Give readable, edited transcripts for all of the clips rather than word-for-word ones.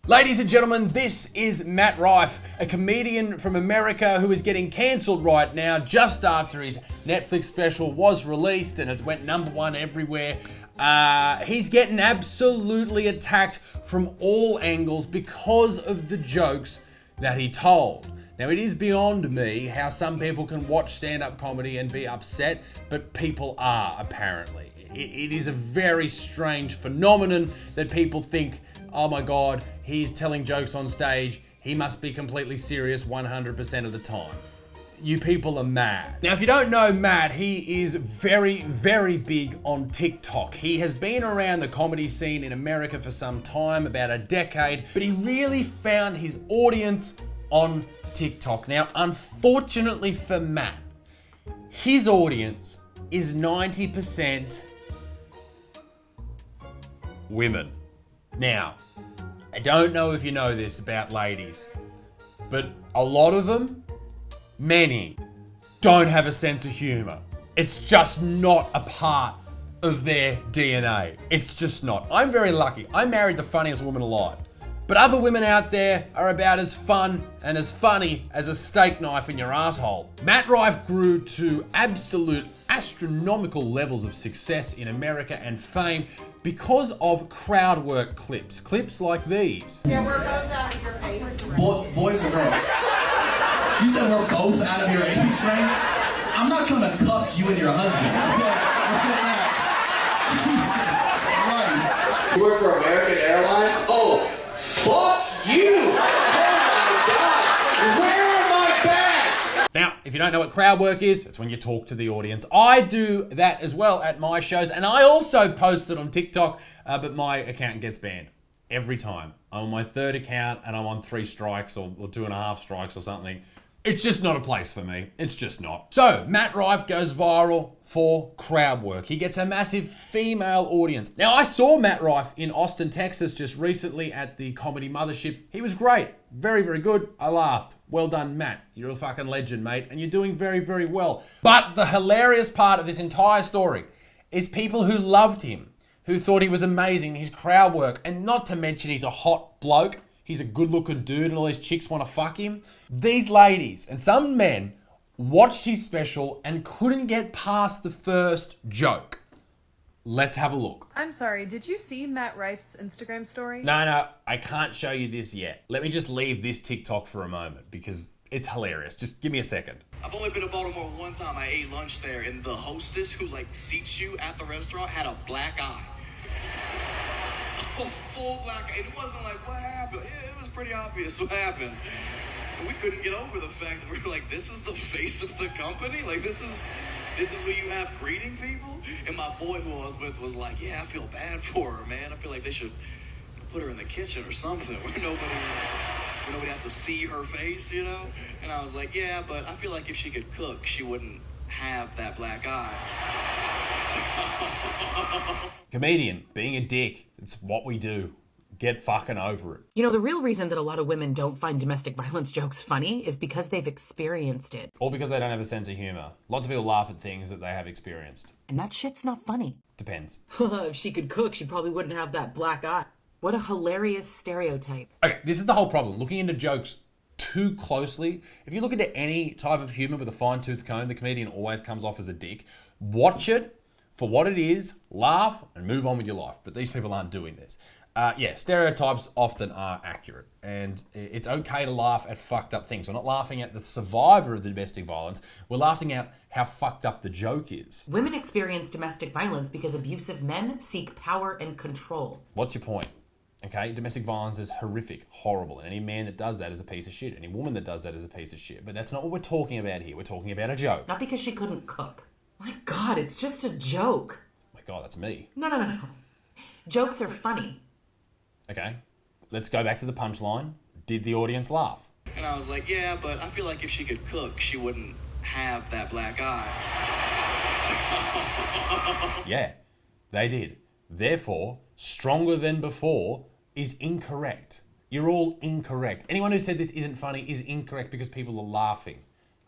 Ladies and gentlemen, this is Matt Rife, a comedian from America who is getting cancelled right now just after his Netflix special was released and it went #1 everywhere. He's getting absolutely attacked from all angles because of the jokes that he told. Now, it is beyond me how some people can watch stand-up comedy and be upset, but people are, apparently. It is a very strange phenomenon that people think, oh my God, he's telling jokes on stage, he must be completely serious 100% of the time. You people are mad. Now, if you don't know Matt, he is very, very big on TikTok. He has been around the comedy scene in America for some time, about a decade, but he really found his audience on TikTok. Now, unfortunately for Matt, his audience is 90% women. Now, I don't know if you know this about ladies, but a lot of them, many, don't have a sense of humor. It's just not a part of their DNA. It's just not. I'm very lucky. I married the funniest woman alive. But other women out there are about as fun and as funny as a steak knife in your asshole. Matt Rife grew to absolute astronomical levels of success in America and fame because of crowd work clips. Clips like these. Yeah, we're both out of your age range. Boys or girls? You said we're both out of your age range? I'm not trying to cuck you and your husband. Relax. Jesus Christ. You work for American Airlines? Oh, fuck you! Oh my God! Where are my bags? Now, if you don't know what crowd work is, it's when you talk to the audience. I do that as well at my shows, and I also post it on TikTok, but my account gets banned every time. I'm on my third account, and I'm on 3 strikes or 2.5 strikes or something. It's just not a place for me. It's just not. So, Matt Rife goes viral for crowd work. He gets a massive female audience. Now, I saw Matt Rife in Austin, Texas just recently at the Comedy Mothership. He was great. Very, very good. I laughed. Well done, Matt. You're a fucking legend, mate, and you're doing very, very well. But the hilarious part of this entire story is people who loved him, who thought he was amazing, his crowd work, and not to mention he's a hot bloke. He's a good-looking dude and all these chicks want to fuck him. These ladies and some men watched his special and couldn't get past the first joke. Let's have a look. I'm sorry, did you see Matt Rife's Instagram story? No, I can't show you this yet. Let me just leave this TikTok for a moment because it's hilarious. Just give me a second. I've only been to Baltimore one time. I ate lunch there, and the hostess who seats you at the restaurant had a black eye. A full black eye. And it wasn't like, what happened? Yeah, it was pretty obvious what happened. And we couldn't get over the fact that we're like, this is the face of the company? Like, this is what you have greeting people? And my boy who I was with was like, yeah, I feel bad for her, man. I feel like they should put her in the kitchen or something where nobody has to see her face, you know? And I was like, yeah, but I feel like if she could cook, she wouldn't have that black eye. Comedian, being a dick. It's what we do. Get fucking over it. You know, the real reason that a lot of women don't find domestic violence jokes funny is because they've experienced it. Or because they don't have a sense of humor. Lots of people laugh at things that they have experienced. And that shit's not funny. Depends. If she could cook, she probably wouldn't have that black eye. What a hilarious stereotype. Okay, this is the whole problem. Looking into jokes too closely. If you look into any type of humor with a fine-tooth comb, the comedian always comes off as a dick. Watch it for what it is, laugh, and move on with your life. But these people aren't doing this. Yeah, stereotypes often are accurate. And it's okay to laugh at fucked up things. We're not laughing at the survivor of the domestic violence. We're laughing at how fucked up the joke is. Women experience domestic violence because abusive men seek power and control. What's your point? Okay, domestic violence is horrific, horrible, and any man that does that is a piece of shit. Any woman that does that is a piece of shit. But that's not what we're talking about here. We're talking about a joke. Not because she couldn't cook. My God, it's just a joke. My God, that's me. No. Jokes are funny. Okay, let's go back to the punchline. Did the audience laugh? And I was like, yeah, but I feel like if she could cook, she wouldn't have that black eye. Yeah, they did. Therefore, stronger than before is incorrect. You're all incorrect. Anyone who said this isn't funny is incorrect because people are laughing.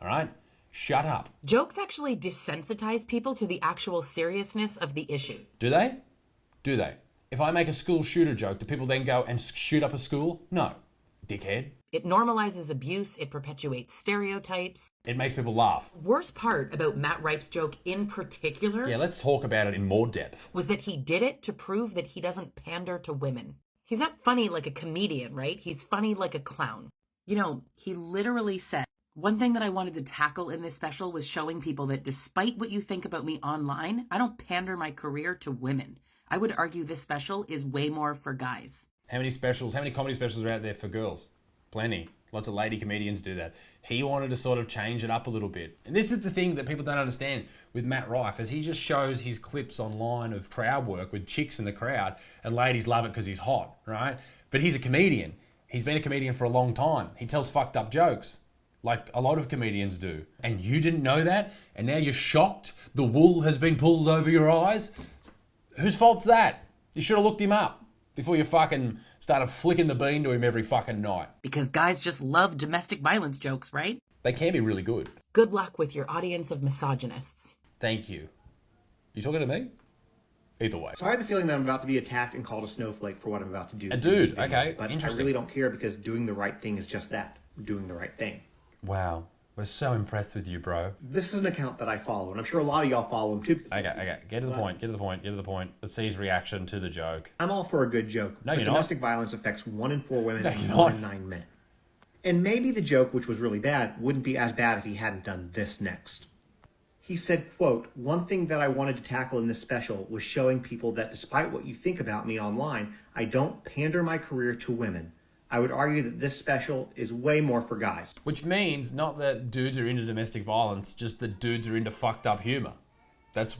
All right? Shut up. Jokes actually desensitize people to the actual seriousness of the issue. Do they? Do they? If I make a school shooter joke, do people then go and shoot up a school? No, dickhead. It normalizes abuse, it perpetuates stereotypes. It makes people laugh. Worst part about Matt Rife's joke in particular Yeah, let's talk about it in more depth. was that he did it to prove that he doesn't pander to women. He's not funny like a comedian, right? He's funny like a clown. You know, he literally said, one thing that I wanted to tackle in this special was showing people that despite what you think about me online, I don't pander my career to women. I would argue this special is way more for guys. How many comedy specials are out there for girls? Plenty. Lots of lady comedians do that. He wanted to sort of change it up a little bit. And this is the thing that people don't understand with Matt Rife, as he just shows his clips online of crowd work with chicks in the crowd, and ladies love it because he's hot, right? But he's a comedian. He's been a comedian for a long time. He tells fucked up jokes, like a lot of comedians do. And you didn't know that? And now you're shocked? The wool has been pulled over your eyes? Whose fault's that? You should have looked him up before you fucking started flicking the bean to him every fucking night. Because guys just love domestic violence jokes, right? They can be really good. Good luck with your audience of misogynists. Thank you. You talking to me? Either way. So I have the feeling that I'm about to be attacked and called a snowflake for what I'm about to do. A dude, okay, But I interesting. really don't care because doing the right thing is just that, doing the right thing. Wow. We're so impressed with you, bro. This is an account that I follow, and I'm sure a lot of y'all follow him too. Okay. Get to the point. Let's see his reaction to the joke. I'm all for a good joke, No, but you're not. domestic violence affects 1 in 4 women No, and you're 1 not. in 9 men. And maybe the joke, which was really bad, wouldn't be as bad if he hadn't done this next. He said, quote, "One thing that I wanted to tackle in this special was showing people that despite what you think about me online, I don't pander my career to women. I would argue that this special is way more for guys." Which means not that dudes are into domestic violence, just that dudes are into fucked up humor. That's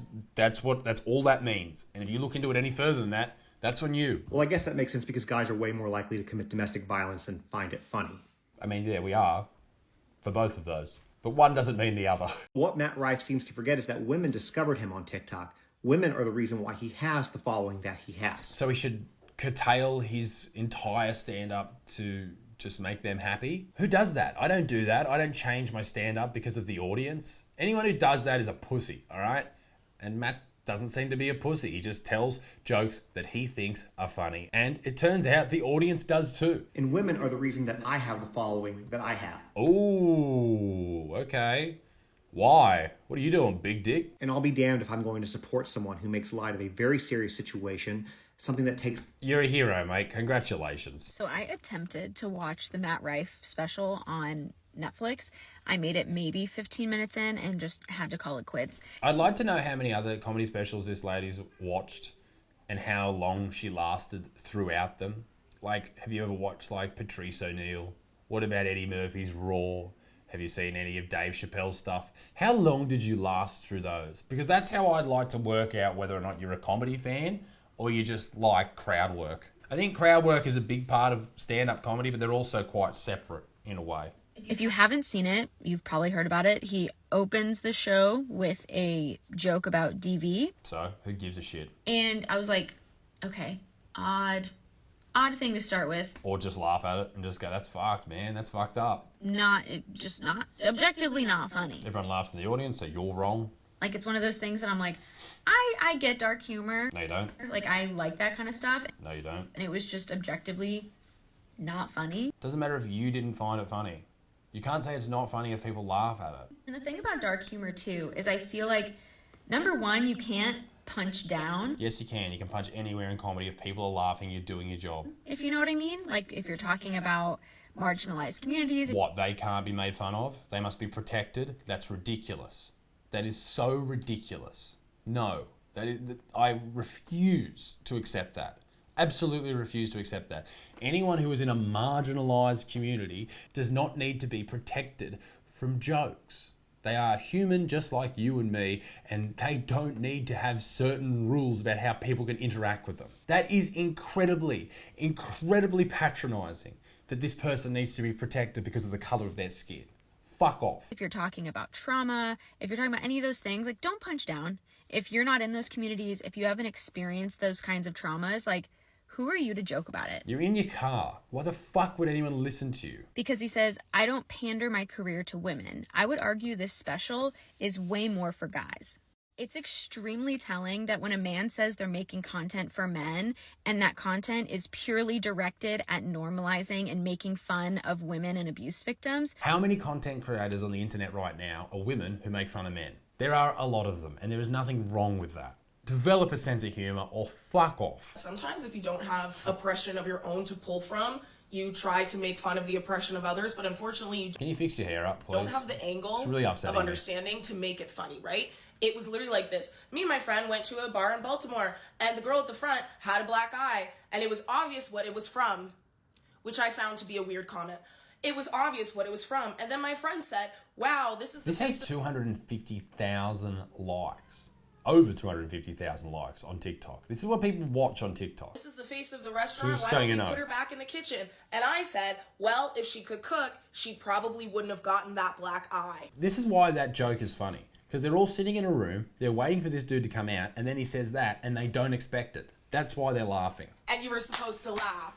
all that means. And if you look into it any further than that, that's on you. Well, I guess that makes sense because guys are way more likely to commit domestic violence and find it funny. I mean, yeah, we are. For both of those. But one doesn't mean the other. What Matt Rife seems to forget is that women discovered him on TikTok. Women are the reason why he has the following that he has. So we should curtail his entire stand-up to just make them happy? Who does that? I don't do that. I don't change my stand-up because of the audience. Anyone who does that is a pussy, all right? And Matt doesn't seem to be a pussy. He just tells jokes that he thinks are funny. And it turns out the audience does too. And women are the reason that I have the following that I have. Ooh, okay. Why? What are you doing, big dick? And I'll be damned if I'm going to support someone who makes light of a very serious situation, something that takes... You're a hero, mate. Congratulations. So I attempted to watch the Matt Rife special on Netflix. I made it maybe 15 minutes in and just had to call it quits. I'd like to know how many other comedy specials this lady's watched and how long she lasted throughout them. Like, have you ever watched, like, Patrice O'Neill? What about Eddie Murphy's Raw? Have you seen any of Dave Chappelle's stuff? How long did you last through those? Because that's how I'd like to work out whether or not you're a comedy fan or you just like crowd work. I think crowd work is a big part of stand-up comedy, but they're also quite separate in a way. If you haven't seen it, you've probably heard about it. He opens the show with a joke about DV. So, who gives a shit? And I was like, okay, odd thing to start with. Or just laugh at it and just go, that's fucked, man. That's fucked up. Not objectively not funny. Everyone laughs in the audience, so you're wrong. Like, it's one of those things that I'm like, I get dark humor. No, you don't. Like, I like that kind of stuff. No, you don't. And it was just objectively not funny. Doesn't matter if you didn't find it funny. You can't say it's not funny if people laugh at it. And the thing about dark humor, too, is I feel like, number one, you can't punch down. Yes, you can. You can punch anywhere in comedy. If people are laughing, you're doing your job. If you know what I mean? Like, if you're talking about marginalized communities. What, they can't be made fun of? They must be protected? That's ridiculous. That is so ridiculous. No. I refuse to accept that. Absolutely refuse to accept that. Anyone who is in a marginalized community does not need to be protected from jokes. They are human just like you and me, and they don't need to have certain rules about how people can interact with them. That is incredibly patronizing that this person needs to be protected because of the color of their skin. Fuck off. If you're talking about trauma, if you're talking about any of those things, like, don't punch down. If you're not in those communities, if you haven't experienced those kinds of traumas, like, who are you to joke about it? You're in your car. Why the fuck would anyone listen to you? Because he says, I don't pander my career to women. I would argue this special is way more for guys. it's extremely telling that when a man says they're making content for men and that content is purely directed at normalizing and making fun of women and abuse victims. How many content creators on the internet right now are women who make fun of men? There are a lot of them, and there is nothing wrong with that. Develop a sense of humor or fuck off. Sometimes if you don't have oppression of your own to pull from, you try to make fun of the oppression of others, but unfortunately you Can you fix your hair up, please? don't have the angle It's really upsetting of understanding to make it funny, right? It was literally like this. Me and my friend went to a bar in Baltimore, and the girl at the front had a black eye, and it was obvious what it was from, which I found to be a weird comment. It was obvious what it was from, and then my friend said, wow, this is the This face has 250,000 likes. Over 250,000 likes on TikTok. This is what people watch on TikTok. This is the face of the restaurant. Just Why so don't you we know. put her back in the kitchen? And I said, well, if she could cook, she probably wouldn't have gotten that black eye. This is why that joke is funny. Because they're all sitting in a room, they're waiting for this dude to come out, and then he says that, and they don't expect it. That's why they're laughing. And you were supposed to laugh.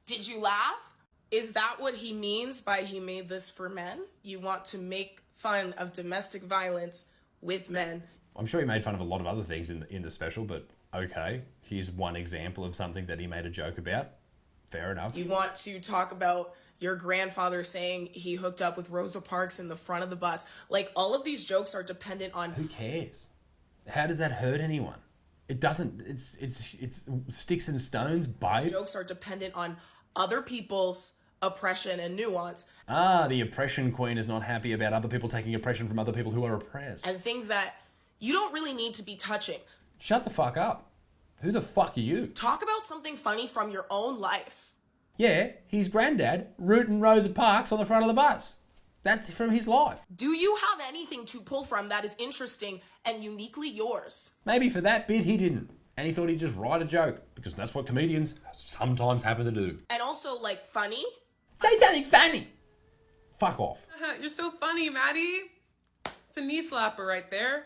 Did you laugh? Is that what he means by he made this for men? You want to make fun of domestic violence with men. I'm sure he made fun of a lot of other things in the special, but okay. Here's one example of something that he made a joke about. Fair enough. You want to talk about your grandfather saying he hooked up with Rosa Parks in the front of the bus. Like, all of these jokes are dependent on... Who cares? How does that hurt anyone? It doesn't. It's sticks and stones, babe. Jokes are dependent on other people's oppression and nuance. Ah, the oppression queen is not happy about other people taking oppression from other people who are oppressed. And things that you don't really need to be touching. Shut the fuck up. Who the fuck are you? Talk about something funny from your own life. Yeah, his granddad rooting Rosa Parks on the front of the bus. That's from his life. Do you have anything to pull from that is interesting and uniquely yours? Maybe for that bit he didn't. And he thought he'd just write a joke, because that's what comedians sometimes happen to do. And also, like, funny? Say something funny! Fuck off. You're so funny, Maddie. It's a knee slapper right there.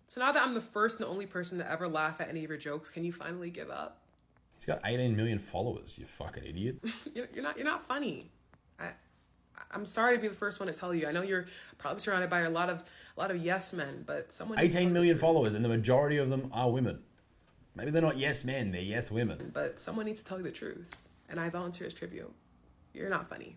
So now that I'm the first and only person to ever laugh at any of your jokes, can you finally give up? He's got 18 million followers, you fucking idiot. You're not funny. I'm sorry to be the first one to tell you. I know you're probably surrounded by a lot of yes men, but someone needs to tell 18 you million the truth. followers, and the majority of them are women. Maybe they're not yes men, they're yes women. But someone needs to tell you the truth, and I volunteer as tribute. You're not funny.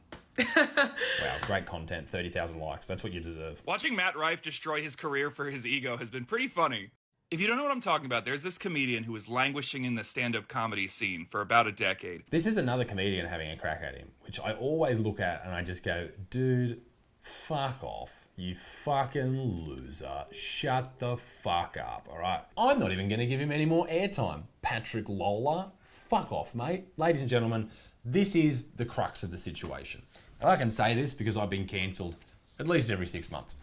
Wow, great content, 30,000 likes. That's what you deserve. Watching Matt Rife destroy his career for his ego has been pretty funny. If you don't know what I'm talking about, there's this comedian who was languishing in the stand-up comedy scene for about a decade. This is another comedian having a crack at him, which I always look at and I just go, dude, fuck off. You fucking loser. Shut the fuck up, alright? I'm not even going to give him any more airtime. Patrick Lola, fuck off, mate. Ladies and gentlemen, this is the crux of the situation. And I can say this because I've been cancelled at least every 6 months.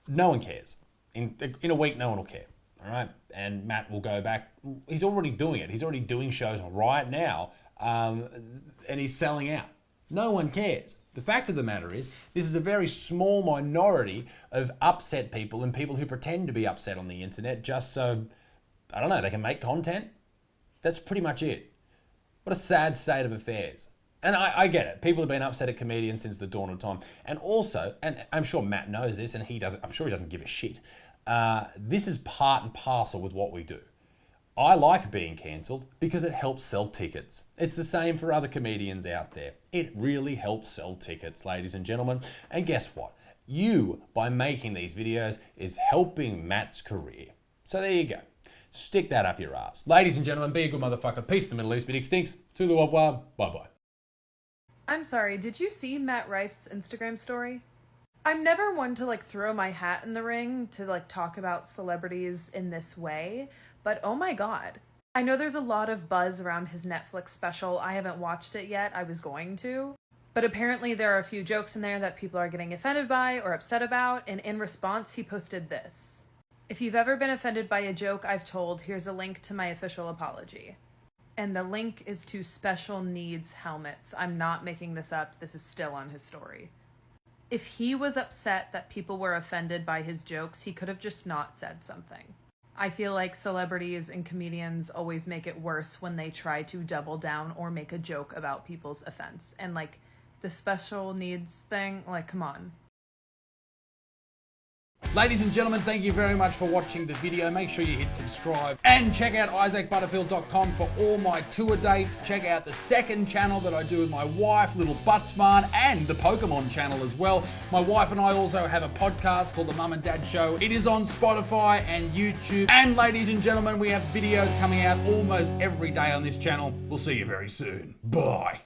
No one cares. In a week, no one will care. All right, and Matt will go back. He's already doing it. He's already doing shows right now, and he's selling out. No one cares. The fact of the matter is, this is a very small minority of upset people and people who pretend to be upset on the internet just so, I don't know, they can make content. That's pretty much it. What a sad state of affairs. And I get it. People have been upset at comedians since the dawn of time. And also, and I'm sure Matt knows this, and I'm sure he doesn't give a shit. This is part and parcel with what we do. I like being cancelled because it helps sell tickets. It's the same for other comedians out there. It really helps sell tickets, ladies and gentlemen. And guess what? You, by making these videos, is helping Matt's career. So there you go. Stick that up your ass. Ladies and gentlemen, be a good motherfucker. Peace to the Middle East. Big stinks. Toodaloo, au revoir. Bye-bye. I'm sorry, did you see Matt Rife's Instagram story? I'm never one to throw my hat in the ring to talk about celebrities in this way, but oh my god. I know there's a lot of buzz around his Netflix special. I haven't watched it yet. I was going to. But apparently there are a few jokes in there that people are getting offended by or upset about, and in response he posted this. If you've ever been offended by a joke I've told, here's a link to my official apology. And the link is to special needs helmets. I'm not making this up. This is still on his story. If he was upset that people were offended by his jokes, he could have just not said something. I feel like celebrities and comedians always make it worse when they try to double down or make a joke about people's offense. And the special needs thing, come on. Ladies and gentlemen, thank you very much for watching the video. Make sure you hit subscribe and check out isaacbutterfield.com for all my tour dates. Check out the second channel that I do with my wife, Little Buttsman, and the Pokemon channel as well. My wife and I also have a podcast called The Mum and Dad Show. It is on Spotify and YouTube. And ladies and gentlemen, we have videos coming out almost every day on this channel. We'll see you very soon. Bye.